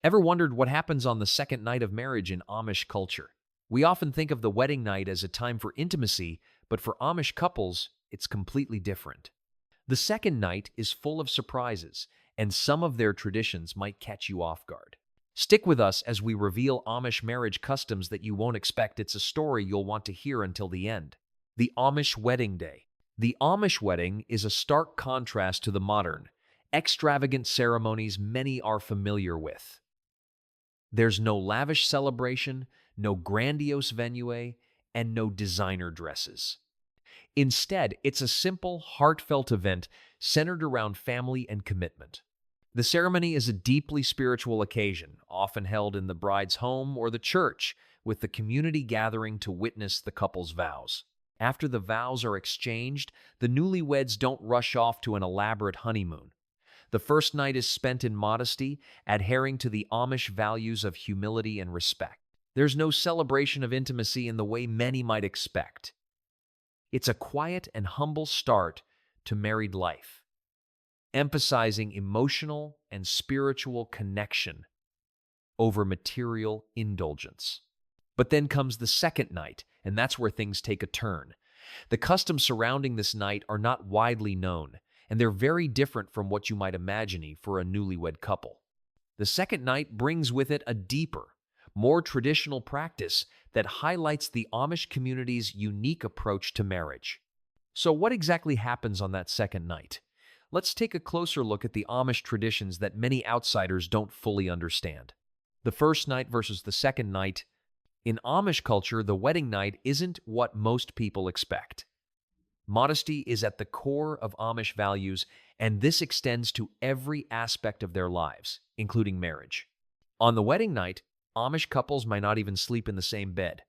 Ever wondered what happens on the second night of marriage in Amish culture? We often think of the wedding night as a time for intimacy, but for Amish couples, it's completely different. The second night is full of surprises, and some of their traditions might catch you off guard. Stick with us as we reveal Amish marriage customs that you won't expect. It's a story you'll want to hear until the end. The Amish Wedding Day. The Amish wedding is a stark contrast to the modern, extravagant ceremonies many are familiar with. There's no lavish celebration, no grandiose venue, and no designer dresses. Instead, it's a simple, heartfelt event centered around family and commitment. The ceremony is a deeply spiritual occasion, often held in the bride's home or the church, with the community gathering to witness the couple's vows. After the vows are exchanged, the newlyweds don't rush off to an elaborate honeymoon. The first night is spent in modesty, adhering to the Amish values of humility and respect. There's no celebration of intimacy in the way many might expect. It's a quiet and humble start to married life, emphasizing emotional and spiritual connection over material indulgence. But then comes the second night, and that's where things take a turn. The customs surrounding this night are not widely known, and they're very different from what you might imagine for a newlywed couple. The second night brings with it a deeper, more traditional practice that highlights the Amish community's unique approach to marriage. So what exactly happens on that second night? Let's take a closer look at the Amish traditions that many outsiders don't fully understand. The first night versus the second night. In Amish culture, the wedding night isn't what most people expect. Modesty is at the core of Amish values, and this extends to every aspect of their lives, including marriage. On the wedding night, Amish couples might not even sleep in the same bed.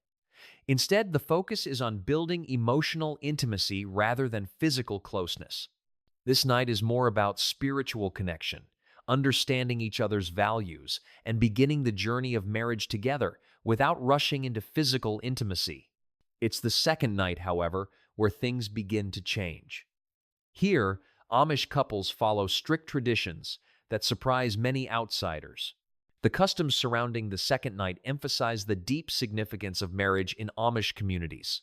Instead, the focus is on building emotional intimacy rather than physical closeness. This night is more about spiritual connection, understanding each other's values, and beginning the journey of marriage together without rushing into physical intimacy. It's the second night, however, where things begin to change. Here, Amish couples follow strict traditions that surprise many outsiders. The customs surrounding the second night emphasize the deep significance of marriage in Amish communities.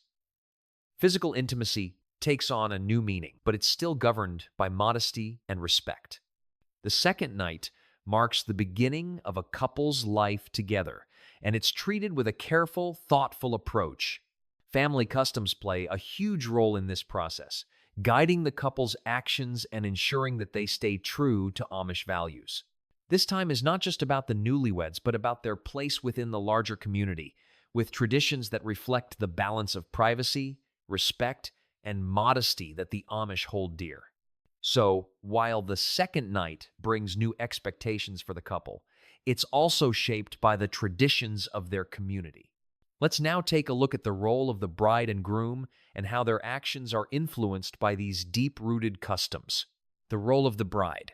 Physical intimacy takes on a new meaning, but it's still governed by modesty and respect. The second night marks the beginning of a couple's life together, and it's treated with a careful, thoughtful approach. Family customs play a huge role in this process, guiding the couple's actions and ensuring that they stay true to Amish values. This time is not just about the newlyweds, but about their place within the larger community, with traditions that reflect the balance of privacy, respect, and modesty that the Amish hold dear. So, while the second night brings new expectations for the couple, it's also shaped by the traditions of their community. Let's now take a look at the role of the bride and groom and how their actions are influenced by these deep-rooted customs. The role of the bride.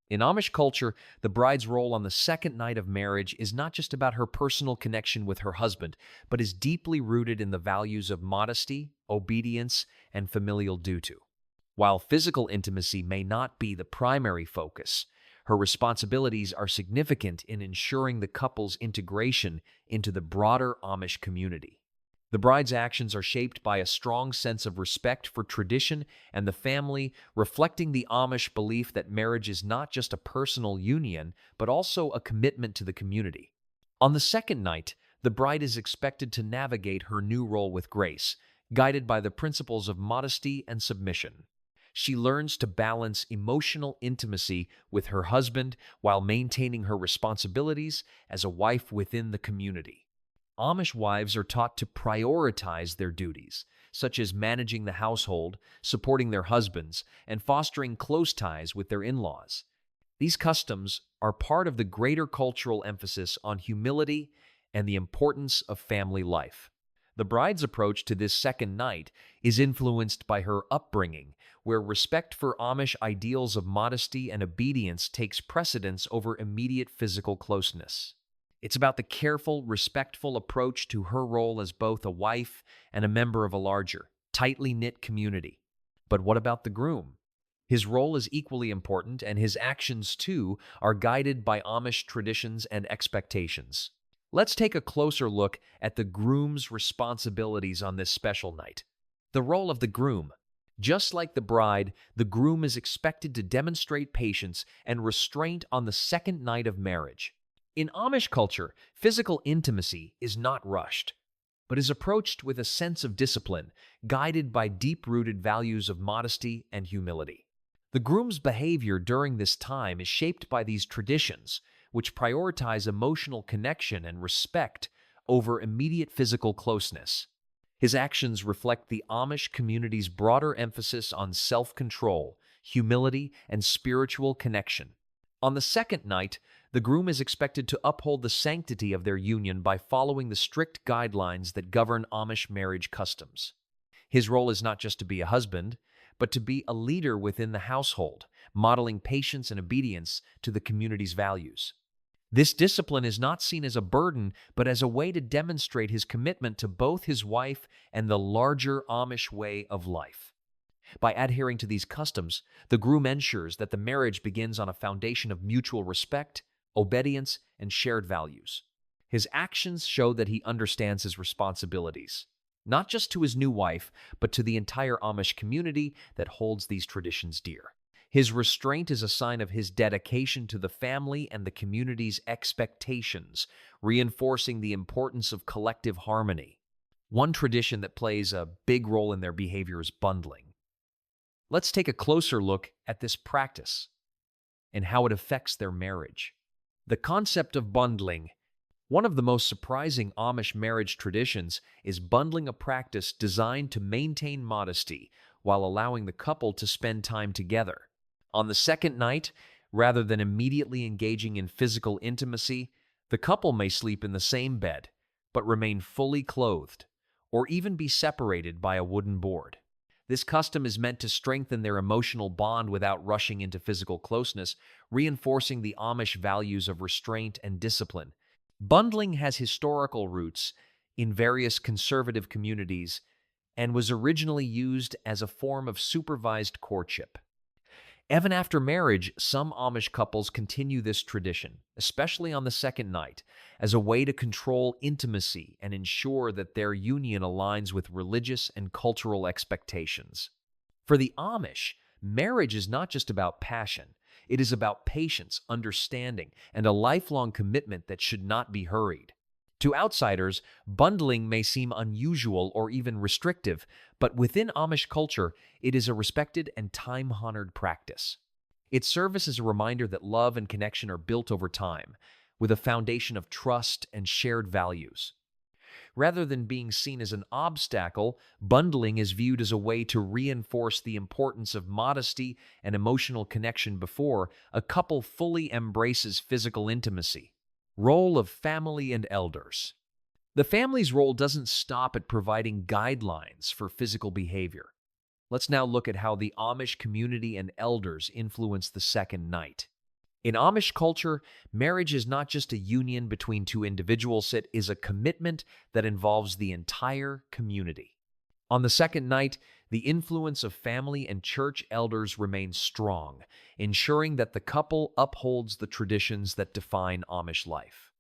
In Amish culture, the bride's role on the second night of marriage is not just about her personal connection with her husband, but is deeply rooted in the values of modesty, obedience, and familial duty. While physical intimacy may not be the primary focus, her responsibilities are significant in ensuring the couple's integration into the broader Amish community. The bride's actions are shaped by a strong sense of respect for tradition and the family, reflecting the Amish belief that marriage is not just a personal union, but also a commitment to the community. On the second night, the bride is expected to navigate her new role with grace, guided by the principles of modesty and submission. She learns to balance emotional intimacy with her husband while maintaining her responsibilities as a wife within the community. Amish wives are taught to prioritize their duties, such as managing the household, supporting their husbands, and fostering close ties with their in-laws. These customs are part of the greater cultural emphasis on humility and the importance of family life. The bride's approach to this second night is influenced by her upbringing, where respect for Amish ideals of modesty and obedience takes precedence over immediate physical closeness. It's about the careful, respectful approach to her role as both a wife and a member of a larger, tightly knit community. But what about the groom? His role is equally important, and his actions, too, are guided by Amish traditions and expectations. Let's take a closer look at the groom's responsibilities on this special night. The role of the groom. Just like the bride, the groom is expected to demonstrate patience and restraint on the second night of marriage. In Amish culture, physical intimacy is not rushed, but is approached with a sense of discipline, guided by deep-rooted values of modesty and humility. The groom's behavior during this time is shaped by these traditions, which prioritize emotional connection and respect over immediate physical closeness. His actions reflect the Amish community's broader emphasis on self-control, humility, and spiritual connection. On the second night, the groom is expected to uphold the sanctity of their union by following the strict guidelines that govern Amish marriage customs. His role is not just to be a husband, but to be a leader within the household, modeling patience and obedience to the community's values. This discipline is not seen as a burden, but as a way to demonstrate his commitment to both his wife and the larger Amish way of life. By adhering to these customs, the groom ensures that the marriage begins on a foundation of mutual respect, obedience, and shared values. His actions show that he understands his responsibilities, not just to his new wife, but to the entire Amish community that holds these traditions dear. His restraint is a sign of his dedication to the family and the community's expectations, reinforcing the importance of collective harmony. One tradition that plays a big role in their behavior is bundling. Let's take a closer look at this practice and how it affects their marriage. The concept of bundling. One of the most surprising Amish marriage traditions is bundling, a practice designed to maintain modesty while allowing the couple to spend time together. On the second night, rather than immediately engaging in physical intimacy, the couple may sleep in the same bed, but remain fully clothed, or even be separated by a wooden board. This custom is meant to strengthen their emotional bond without rushing into physical closeness, reinforcing the Amish values of restraint and discipline. Bundling has historical roots in various conservative communities and was originally used as a form of supervised courtship. Even after marriage, some Amish couples continue this tradition, especially on the second night, as a way to control intimacy and ensure that their union aligns with religious and cultural expectations. For the Amish, marriage is not just about passion. It is about patience, understanding, and a lifelong commitment that should not be hurried. To outsiders, bundling may seem unusual or even restrictive, but within Amish culture, it is a respected and time-honored practice. It serves as a reminder that love and connection are built over time, with a foundation of trust and shared values. Rather than being seen as an obstacle, bundling is viewed as a way to reinforce the importance of modesty and emotional connection before a couple fully embraces physical intimacy. Role of family and elders. The family's role doesn't stop at providing guidelines for physical behavior. Let's now look at how the Amish community and elders influence the second night. In Amish culture, marriage is not just a union between two individuals, it is a commitment that involves the entire community. On the second night, the influence of family and church elders remains strong, ensuring that the couple upholds the traditions that define Amish life.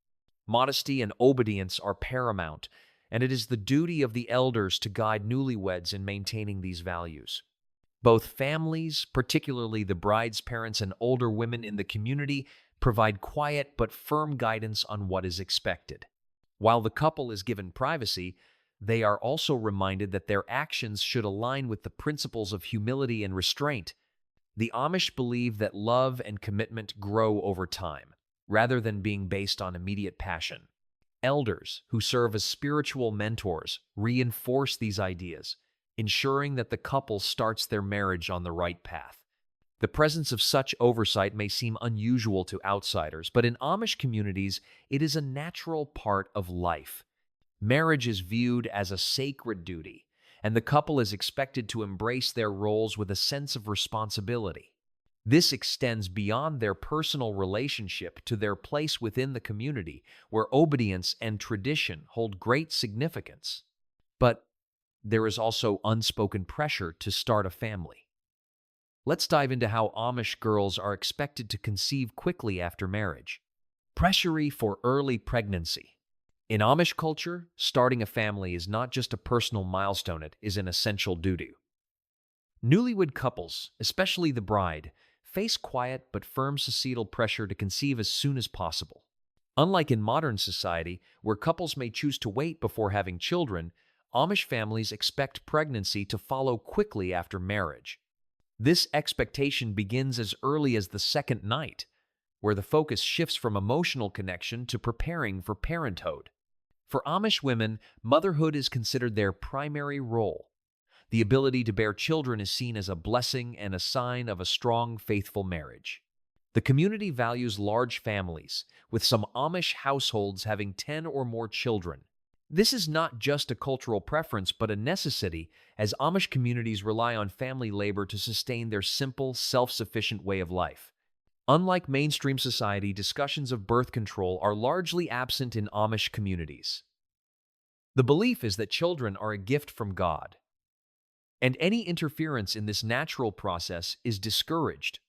Modesty and obedience are paramount, and it is the duty of the elders to guide newlyweds in maintaining these values. Both families, particularly the bride's parents and older women in the community, provide quiet but firm guidance on what is expected. While the couple is given privacy, they are also reminded that their actions should align with the principles of humility and restraint. The Amish believe that love and commitment grow over time, rather than being based on immediate passion. Elders, who serve as spiritual mentors, reinforce these ideas, ensuring that the couple starts their marriage on the right path. The presence of such oversight may seem unusual to outsiders, but in Amish communities, it is a natural part of life. Marriage is viewed as a sacred duty, and the couple is expected to embrace their roles with a sense of responsibility. This extends beyond their personal relationship to their place within the community, where obedience and tradition hold great significance. But there is also unspoken pressure to start a family. Let's dive into how Amish girls are expected to conceive quickly after marriage. Pressure for early pregnancy. In Amish culture, starting a family is not just a personal milestone, it is an essential duty. Newlywed couples, especially the bride, face quiet but firm societal pressure to conceive as soon as possible. Unlike in modern society, where couples may choose to wait before having children, Amish families expect pregnancy to follow quickly after marriage. This expectation begins as early as the second night, where the focus shifts from emotional connection to preparing for parenthood. For Amish women, motherhood is considered their primary role. The ability to bear children is seen as a blessing and a sign of a strong, faithful marriage. The community values large families, with some Amish households having 10 or more children. This is not just a cultural preference, but a necessity, as Amish communities rely on family labor to sustain their simple, self-sufficient way of life. Unlike mainstream society, discussions of birth control are largely absent in Amish communities. The belief is that children are a gift from God, and any interference in this natural process is discouraged.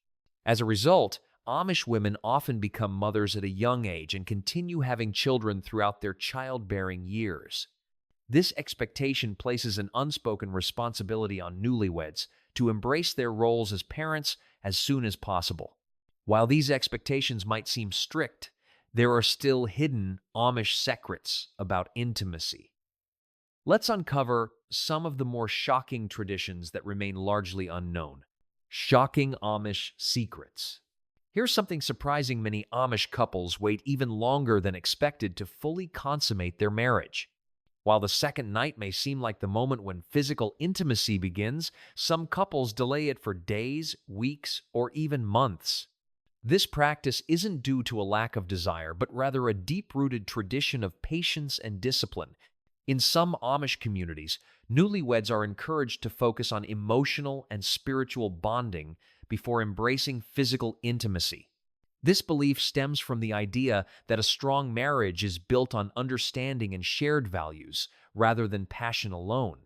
As a result, Amish women often become mothers at a young age and continue having children throughout their childbearing years. This expectation places an unspoken responsibility on newlyweds to embrace their roles as parents as soon as possible. While these expectations might seem strict, there are still hidden Amish secrets about intimacy. Let's uncover some of the more shocking traditions that remain largely unknown. Shocking Amish secrets. Here's something surprising: many Amish couples wait even longer than expected to fully consummate their marriage. While the second night may seem like the moment when physical intimacy begins, some couples delay it for days, weeks, or even months. This practice isn't due to a lack of desire, but rather a deep-rooted tradition of patience and discipline. In some Amish communities, newlyweds are encouraged to focus on emotional and spiritual bonding before embracing physical intimacy. This belief stems from the idea that a strong marriage is built on understanding and shared values, rather than passion alone.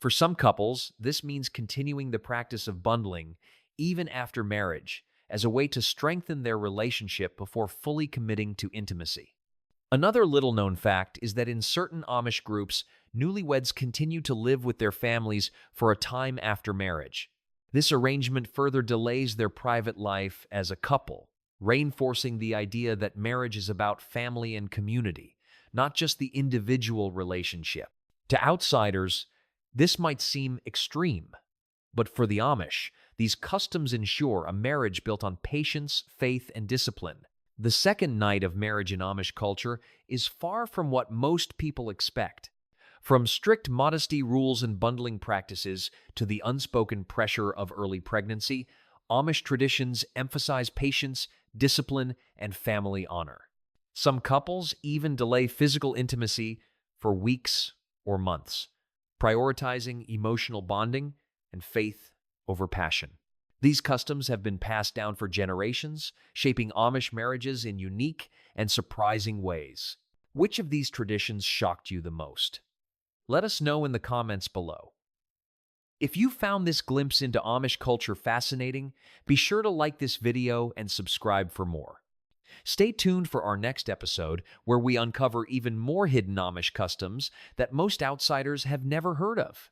For some couples, this means continuing the practice of bundling, even after marriage, as a way to strengthen their relationship before fully committing to intimacy. Another little-known fact is that in certain Amish groups, newlyweds continue to live with their families for a time after marriage. This arrangement further delays their private life as a couple, reinforcing the idea that marriage is about family and community, not just the individual relationship. To outsiders, this might seem extreme, but for the Amish, these customs ensure a marriage built on patience, faith, and discipline. The second night of marriage in Amish culture is far from what most people expect. From strict modesty rules and bundling practices to the unspoken pressure of early pregnancy, Amish traditions emphasize patience, discipline, and family honor. Some couples even delay physical intimacy for weeks or months, prioritizing emotional bonding and faith over passion. These customs have been passed down for generations, shaping Amish marriages in unique and surprising ways. Which of these traditions shocked you the most? Let us know in the comments below. If you found this glimpse into Amish culture fascinating, be sure to like this video and subscribe for more. Stay tuned for our next episode, where we uncover even more hidden Amish customs that most outsiders have never heard of.